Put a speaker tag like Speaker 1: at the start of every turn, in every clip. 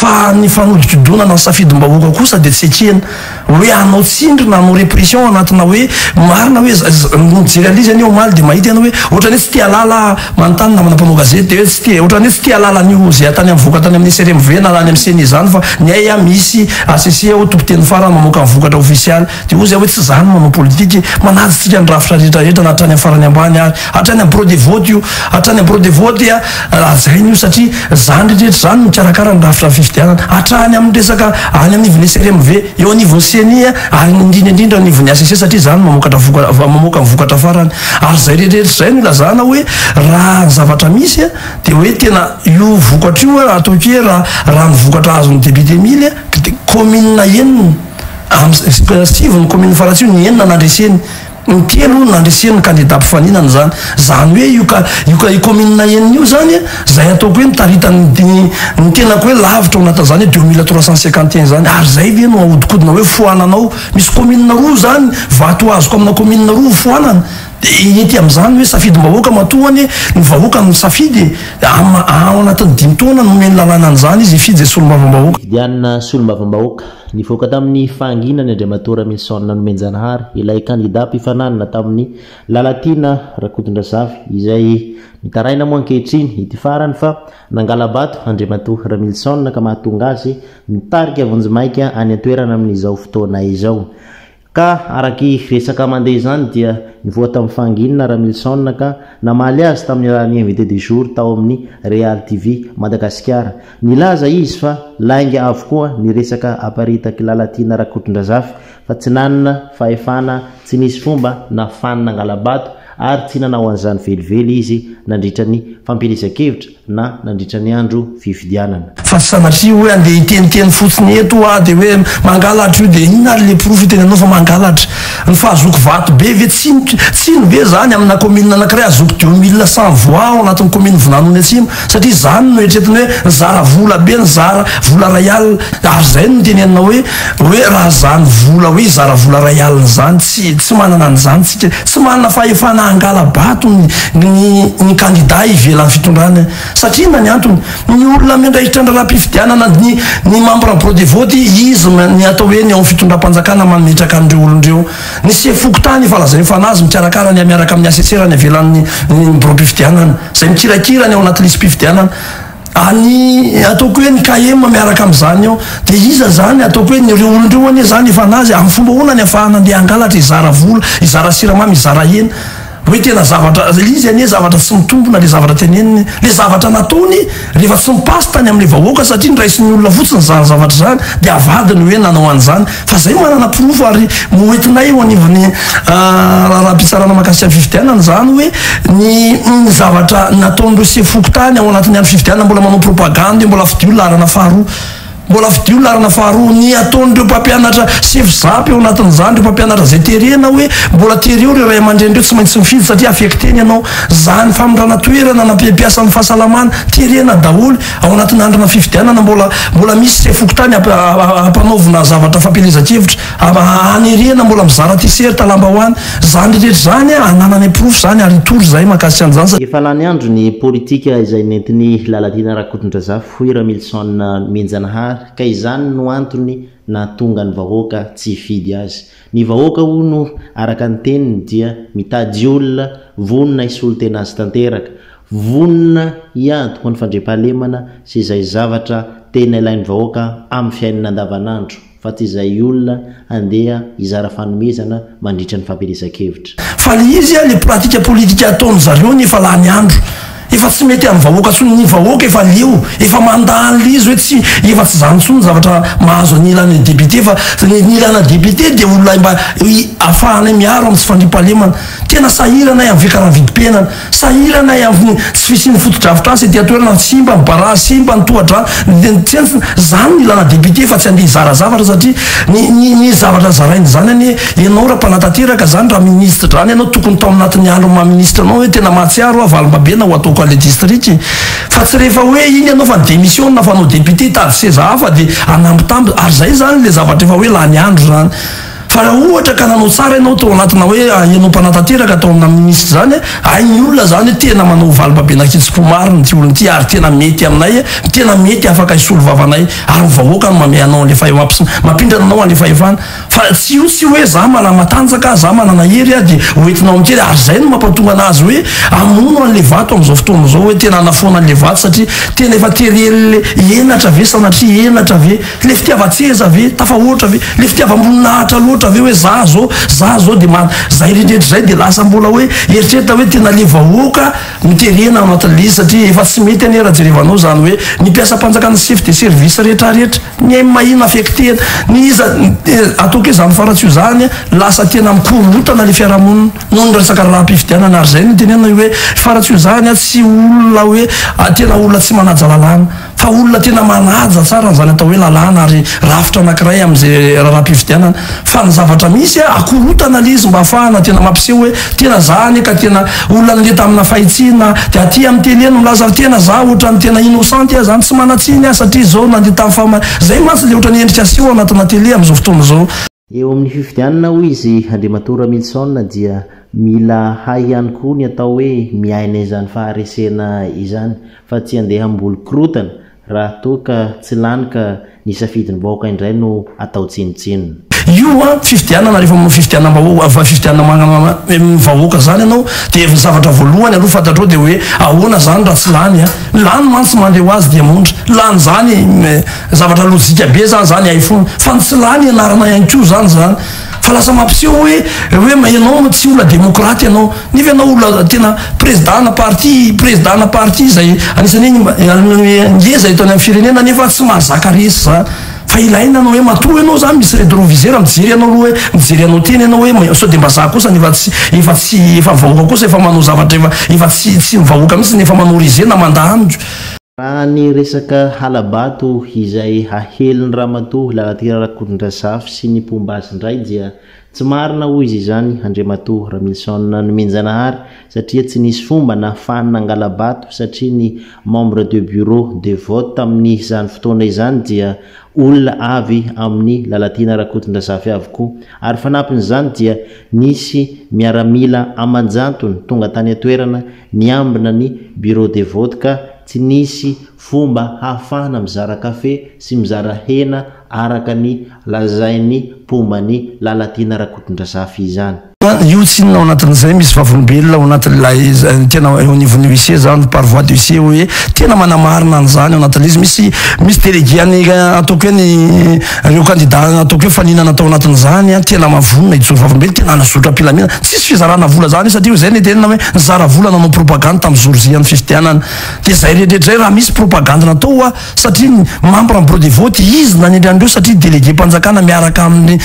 Speaker 1: fa ny fanodikidonana ny safidim-bahoaka kosa dia tsy etrehana hoe anao tsindrina anao répression anatina hoe marina hoe mijery alizy any omaly dia mahita iana hoe ohatrany hoe tsy tia lala manontany namana mpanao gazety dia hoe tsy tia ohatrany hoe tsy tia lala an'io zay tany mivoaka tany amin'ny CRMV na any amin'ny CNI zany fa ny ay misy ACC ao tompoteny farany mamoaka mivokatra ofisialy dia ozy hoe tsy zany manao politika manazy tsika ny rafitra rehetrarehetra na hatrany amin'ny farany ambany ary hatrany amin'ny bureau de vote io hatrany amin'ny bureau de vote azainy io satria zany rehetra zany mikarakara ny rafitra fifidianana hatrany amin'ny resaka any amin'ny ivon'ny CRMV eo anivon'ny CNI ary indrindra anivon'ny ACC satria zany mamoaka mivokatra farany ary zay rehetrarehetra zay no ilazana hoe raha zavatra misy dia hoe tena io vokatra io atao ke raha mivokatra azon'ny député mily commune enina sivy ny commune faratsio ny enina nandreseny ny telo nandreseny ny candidat mpifaninana zany hoe io commune enina io zany zay ataoko hoe nitaritany ny tenako hoe lavitra ao anatin'izany hoe 2351 zany ary zay ve no ahodikodina hoe foananao misy commune roa zany vato azoko amina commune roa foanana ity amin'izany hoe safidim-bahoaka matoany ny vahoaka ny safidy ao anatin'ny 5 taona nomeny lalàna an'izany izy ifidy solombavam-bahoaka
Speaker 2: idianina solombavam-bahoaka nivoaka tamin'ny fahanginany Andriamatora Milson Nomenjanahary ilay candidat mpifananana tamin'ny Lalatina Rakotondrazafy izay nitaraina moa ankehitriny ity farany fa nangalabato Andriamatora Milson ka mahatonga azy nitarika avonjimaika any an-toerana amin'izao fotoana izao ka araky resaka mandeha zany dia nivoa tamin'ny fanginana Ramilson ka namaly azy tamin'ny alalan'ny invité du jour tao amin'ny Real TV Madagasikara nilaza izy fa lainga avokoa ny resaka aparitaky Lalatina Rakotondrazafy fa tsy nanana fahefana tsy nisy fomba na fanina ngalabato ary tsy nanao an'izany velively izy nandritra ny fampielezan-kevitra na nandritra ny andro fifidianana
Speaker 1: fa sanatria hoe andeha iteniteny fotsiny eto dia hoe mangalatra io dia inona ary le profy teny anao fa mangalatra ny fahazoko vato be ve tsino be zany amina commune anankiray azoko 2100 voix ao anatin'ny commune Vonanony Atsimo satria zany no eritreretiny hoe nizara vola be nizara vola rayal ary zay no tenenina hoe raha zany vola hoe izara vola rayaliny zany tsy manana an'izany tsika tsy manana fahefana angala bato ny candidat ivelan'ny fitondrana satria na ny antony ny olona mendrahitra ndrara-pifidianana ny membre bureau de vote izy ny atao hoe ny ao fitondram-panjakana mametraka an'ireo olondreo ny sefokotany falazany fanazy mikarakara ny miaraka amin'ny ACC ny avelan'ny bureau mpifidianana zay mikirakirany ao anaty lisy mpifidianana ataoko hoe ny KM miaraka amin'izany ao dia iza zany ataoko hoe nyreo olondreo anie zany efa anazy amin'ny fomba hoana ny afahana andeha angalatra izara vola izara siramamy izara hena hoe tena zavatra izy anie zavatra tsy mitombona le zavatra teneniny le zavatra nataony rehefa tsy mipasy tany amin'le vahoaka satria nyraisin'ny olona fotsiny zany zavatra zany dia avadiny hoe nanao an'izany fa zay manana profo ary moentinay eo anivony raha-pitsarana makasika fifidianana zany hoe ny zavatra nataon'ireo sefokotany ao anatin'ny andro fifidianana mbola manao propagande mbola fidio larana faharoa mbola fidio larana faharoa ny ataon'ireo mpampianatra sefizapy eo anatin'izany ireo mpampianatra zay terena hoe mbola tereo reo ray aman-drenireo tsy maintsy mifidy satria afekteny ianao zany famindrana toerana nampiasan'ny fahasalamana terena daholo ao anatin'ny androna fifidianana mbola misy sefokotany ampanaovina zavatra fampielezan-kevitra anerena mbola mizara tiserta lamba hoany zany rehetra zany ananany profo zany ary tory zay makasika an'izany
Speaker 2: efa lany andro ny politika izay nentiny Lalatina Rakotondrazafy hoy Ramilson Nomenjanahary ka izany no antony natonga ny vahoaka tsy fidy azy ny vahoaka ho no araka ny teniny dia mitady olona vonona isolo tena azy tanteraka vonona iantoko ny fandrepahalemana sy izay zavatra tena ilain'ny vahoaka amin'ny fiainana andavanandro fa tsy izay olona andeha izara fanomezana mandritra ny fampielezan-kevitra
Speaker 1: fa le izy le pratika politika ataony zareo ny efa lany andro efa tsy mety amin'ny vahoaka tsony ny vahoaka efa leo efa mandany izy hoe tsy efa tsy zany tsony zavatra mahazo ny ilana député fa ny ilana député dia olona mba afahanay miaro amin'ny tsy fandripahalemana tena sahiranay amin'ny fiakaran'ny vidim-penana sahiranay amin'ny tsy fisiany fotodrafitrasy ty atoerana simba mibara simba ny tohadra zany ny ilana député fa tsy andeha zarazavatra satria ny zavatra zarainy zany anie ianao raha mpanatateraka zany raha ministre zany ianao tokony tao anatin'ny andro maministre anao hoe tena mahatsiaro avalombabena ho ataoko le district fa tsy rehefa hoe iny ianao fa ny démission na fanao député tady seza hafa dia anambitamby ary zay zany le zavatra efa hoe lany andro zany fa raha ohatra ka nanao tsara ianao tao anatina hoe ianao mpanatateraka atao amina ministra zany ay ny olona zany tena manao valym-babenakitsiko mariny ty olona ty ary tena mety aminay tena mety afaka isolo vavanay ary vahoaka no mame anao alefa mampindrana anao alefa evana fa tsy io tsy hoe za mana matanjaka za manana hery de hoentinao amitery ary zay no mampatonga anazy hoe amono an'le vato am'izao fotoana zao hoe tena anafoana an'le vato satria tena efa terely enatra ve sanatria enatra ve le fitiavatseza ve tafahoatra ve le fitiavamboninahitra loatra ve hoe za zao de zay rehetra zay de lasa mbola hoe eritrerita hoe tena le vahoaka miterena ao anatin'le izy satria efa tsy mety any rajerevanao zany hoe nipiasa mpanjakana chef de service rehetrarehetra ny mahina affectena ny iza ataoko hoe zany faratsio zany lasa tena mikorotana le fiarahamonina noho ny resaka raha-pifidianana ary zay ny tenena hoe faratsio zany tsy olona hoe tena olona tsy manaja lalàna fa olona tena manaja tsara zany atao hoe lalàna ary rafitra anankiray am'izay raha-pifidianana fa ny zavatra misy akorotana le izy mba ahafahana tena mampiseho hoe tena zany ka tena olona nle tamina fahitsina de aty amy teleno milaza tena za ohatrany tena innocent ia zany tsy manatsiny satria zao nandeha tamy fama zay mantsy le ohatrany endrika asio anatina tele am'izao fotoana zao
Speaker 2: eo amin'ny fifidianana hoy izy Andriamatora Milson dia mila hay ihany koa ny atao hoe miaina izany faharesena izany fa tsy andeha amboly korotana raha toka tsy lanika ny safidiny vahoaka indray no atao tsinotsinona
Speaker 1: io fifidianana rehefa fifidianana vahoaka zany ianao de zavatra voalohany aloha fantatrao de hoe ahoana zany raha tsy lany lany mantsy mandeha ho azy de mondra lany zany zavatra lojika be zany ay fona fa ny tsy lany ianarana ihany ko zany fa lasa mampiseho hoe ianao tsy olona demokraty ianao nefa ianao olona tena président na parti zay anisany ngeza itony amin'ny firenena nefa tsy mahazaka resy zany fa ilaina anao hoe matoa ianao zany misy rétroviseur mijery anao aloha hoe mijery anao teny ianao hoe sao de mba za kosa efa vahoaka kosa efa manao zavatra efa tsy mivahoaka mihitsy nefa manao rizena mandahandro
Speaker 2: raha ny resaka halabato izay aheliny ramatoa lalatira Rakotondrazafy sy ny Pombazy indray dia tsy marina hoy izy zany Andriamatora Ramilson Nomenjanahary satria tsy nisy fomba nahafahana nangalabato satria ny membre de bureau de vote amin'ny zany fotoana izany dia olona avy amin'ny Lalatina Rakotondrazafy avokoa ary fanampin'izany dia nisy miaramila amanjantony tonga tany atoerana niambina ny bureau de vote ka tsy nisy fomba hahafahana mizara kafe sy mizara hena araka ny lazainy pombany Lalatina Rakotondrazafy izany
Speaker 1: io tsy nao anatin'izay misy vavolombelona ao anatin'ilay tena au niveau ny huissier zany par voie de huissier hoe tena manamarina an'izany ao anatin'izy misy délégué any ataoko hoe ny reo candidat ataoko hoe faninana atao anatin'izany tena mavonina ijoro vavolombelona tena nazotra ampilamina tsisy fizarana vola zany satria zay ny tenena hoe nizara vola nanao propagande tamin'ny jour ny fifidianana de zay rehetrarehetra zay raha misy propagande natao satria membre en bureau de vote izy nanindrandreo satria délégué mpanjakana miaraka amin'ny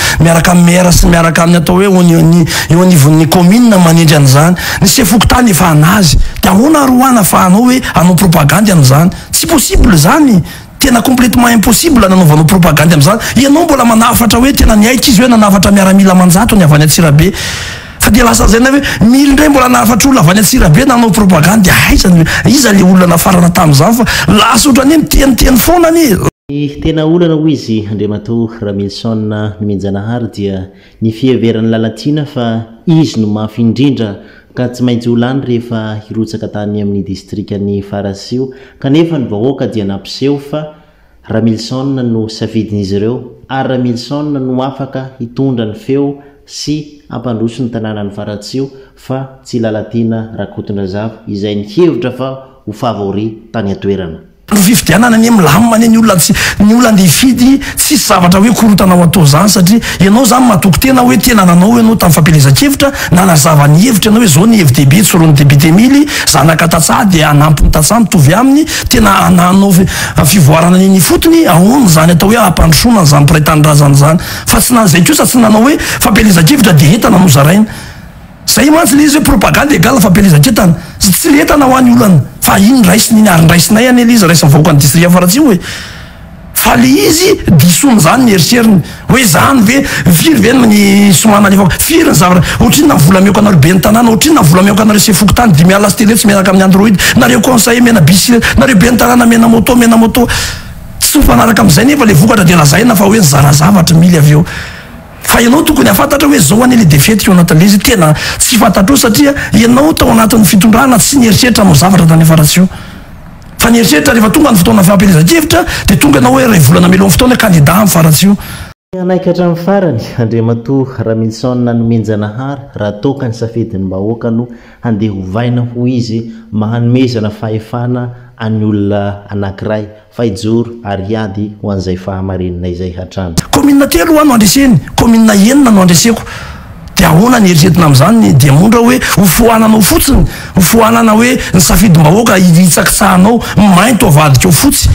Speaker 1: maire sy miaraka amin'ny atao hoe eo anivon'ny commune manindry an'izany ny sefokotany efa anazy de ahoana roana afahanao hoe anao propagande an'izany tsy possible zany tena complètement impossible nanaovanao propagande am'izany ianao mbola manafatra hoe tena niaika izy hoe nanafatra miaramila manjato ny avy any Atsirabe fa de lasa zay na hoe mily ndray mbola nafatra olona avy any Atsirabe nanao propagande iza le olona nafarana tam'izany fa lasa ohatrany miteniteny foana ny
Speaker 2: tena olana hoy izy Andriamatora Ramilson Nomenjanahary dia ny fiheveran'ny Lalatina fa izy no mafy indrindra ka tsy maintsy olany rehefa hirotsaka tany amin'ny distrikany Farasio kanefa ny vahoaka dia nampiseho fa Ramilson no safidin'izy ireo ary Ramilson no afaka hitondra ny feo sy ampandroso ny tanànany Farasio fa tsy Lalatina Rakotondrazafy izay ny hevitra fa ho favori tany atoerana fifidianana ny milamina ny olona nde hifidy tsisy zavatra hoe korotanao atao zany satria ianao zany matoko tena hoe tena nanao ianao tamin'ny fampelezan-kevitra nanazava ny hevitra ianao hoe zao ny FDB tsoroany député mily zanaka tatsaha de anampiny tatsaha mitovy aminy tena ananao fivoarana niny fotony ahoana zany atao hoe ampandrosona zany prétendrazany zany fa tsy nanzay kosa tsy nanao hoe fampelezan-kevitra de entana no zaraina zay mantsy le izy hoe propagande égale fampelezan-ketana tsy letana ho any olana fa iny raisiny iny ary raisinay any le izy raisiny vahoaka ny district Faratsio hoe fa le izy disony zany ny eritseriny hoe zany ve firy ve ny somana lefa firy ny zavatra ohatriny na vola mihoaka anareo be ny tanàna ohatriny na vola mihoaka anareo sefokotany de miala tele tsy miaraka amin'ny android nareo conseil mena bus nareo be ny tanàna mena moto tsy mifanaraka am'izay nefa le vokatra de lazaina fa hoe ny zara zavatra mily avy eo
Speaker 1: fa ianao tokony hafantatra hoe zao any le defety eo anatin'le izy tena tsy fantatra eo satria ianao tao anatin'ny fitondrana tsy nieritreritra no zavatra tany afaratsy io fa nieritreritra rehefa tonga ny fotoana fampielezan-kevitra dia tonga ianao hoe ray volana milohan'ny fotoana candidat amin'ny faratsy io
Speaker 2: anaika hatramin'ny farany Andriamatoa Ramilson nomenjanahary raha toka ny safidiny bahoaka no handeha hovaina ho izy mahanomezana fahefana any olona anankiray fa hijoro ary ady ho an'izay fahamarinana izay hatrany
Speaker 1: commune telo no andreseny commune enina no andreseko dia ahoana ny eritreretina amin'izany dia mondra hoe hofohananao fotsiny hofohanana hoe ny safidim-bahoaka hitsakitsahanao mainty avadika eo fotsy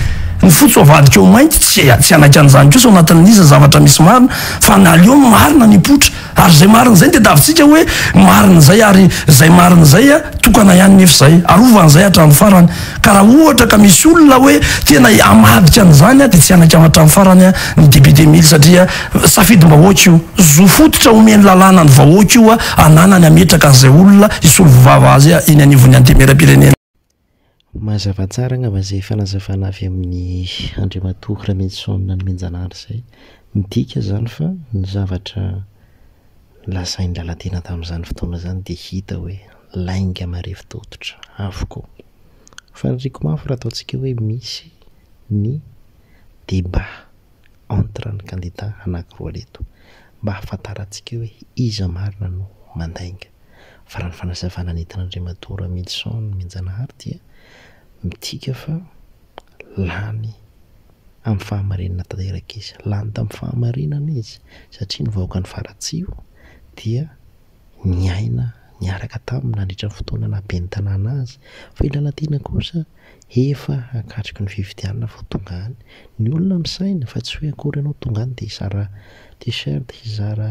Speaker 1: ny fotsy avadika eo mainty tsy anaiky an'izany kosa ao anatin'iza zavatra misy marina fa naleo marina ny potra ary zay marina zay dia davintsika hoe marina zay ary zay marina zay a tokana ihany nefa zay arovan'izay hatramin'ny farany ka raha ohatra ka misy olona hoe tena amadika an'izany a dia tsy anaiky hatramin'ny farany a ny député mily satria safidim-bahoaka io zo fototra omeny lalàna ny vahoaka io a ananany ametraka an'izay olona isolo vovava azy a iny anivon'ny antemera-pirenena
Speaker 2: mazava tsara angamba zay fanazavana avy amin'ny Andriamatoa Ramilson nomenjanahary zay midika zany fa ny zavatra lazainy lalatiana tamin'izany fotoana zany dia hita hoe lainga marevin-totitra avokoa fa nyriko mafy raha ataontsika hoe misy ny débat entre ny candidat anankiroa leto mba hafantarantsika hoe iza marina no mandainga fa raha ny fanazavana nentin'Andriamatoa Ramilson nomenjanahary dia mitika fa lany amin'ny fahamarinana tanteraka izy lany tamin'ny fahamarinana izy satria ny vahoaka ny faratsio dia niaina niaraka taminy nandritra ny fotoana nabe ny tanàna azy fa ilalatiana kosa efa akatriko ny fifidianana vao tonga any ny olona misaina fa tsy hoe akory ianao tonga any dia hizara t-shirt hizara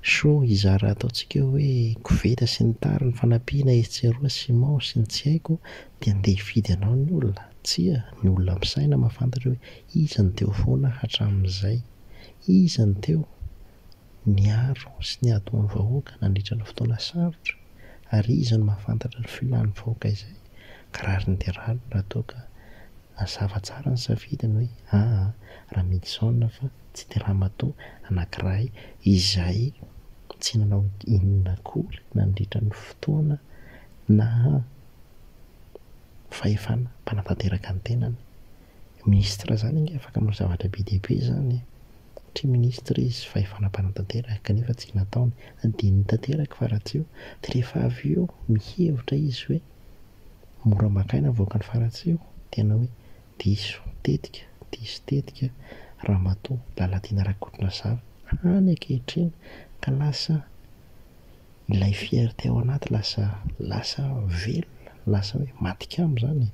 Speaker 2: show hizara ataontsika hoe koveta sy ny tary ny fanampiana SC2 ciment sy ny tsy haiko dia andeha hividy anao ny olona tsia ny olona misaina mahafantatra hoe iza ny teo foana hatramin'izay iza ny teo niaro sy ny atoan'ny vahoaka nandritra ny fotoana sarotra ary iza no mahafantatra ny filan'ny vahoaka izay karary ny derary raha toaka azava tsara ny safidiny hoe Ramilson fa tsy dia ramatoa anankiray izay tsy nanao inona akory nandritra ny fotoana na fahefana mpanatanteraka ny tenany ministra zany inge afaka amin'ny zavatra be dia be zany tsy ministra izy fahefana mpanatanteraka kanefa tsy nataony dia nitanteraka faratsio dia rehefa avy eo mihevitra izy hoe mora makaina voaka ny faratsio tena hoe diso tetika ramatoa lalatiana rakotrona zava any ankehitriny ka lasa ilay fierté ao anaty lasa velona lasa hoe matikamo zany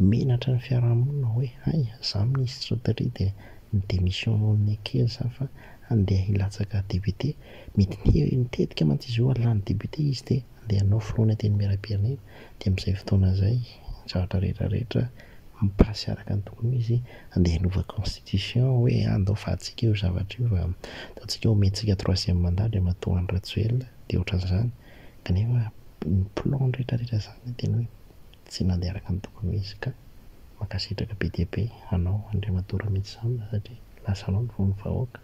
Speaker 2: menatra ny fiarahamonina hoe za ministra tary dia ny démission nony akely za fa andeha hilatsaka député mety nitetika mantsy izy io alany député izy dia andeha hanao filoana teny miara-pirenena dia amin'izay fotoana zay zavatra rehetrarehetra mipasy araka ny tokony izy andeha hanova constitution hoe andao fahatsika io zavatra io fa ataontsika omentsika troisième mandat Andriamatoa Andry Rajoelina dia ohatran'izany kanefa ny plan rehetrarehetra zany tena hoe tsy nandeha araka ny tokony izy ka makasitraka be dia be anao Andriamatoa Ramilson satria lasa anao ny vahoaka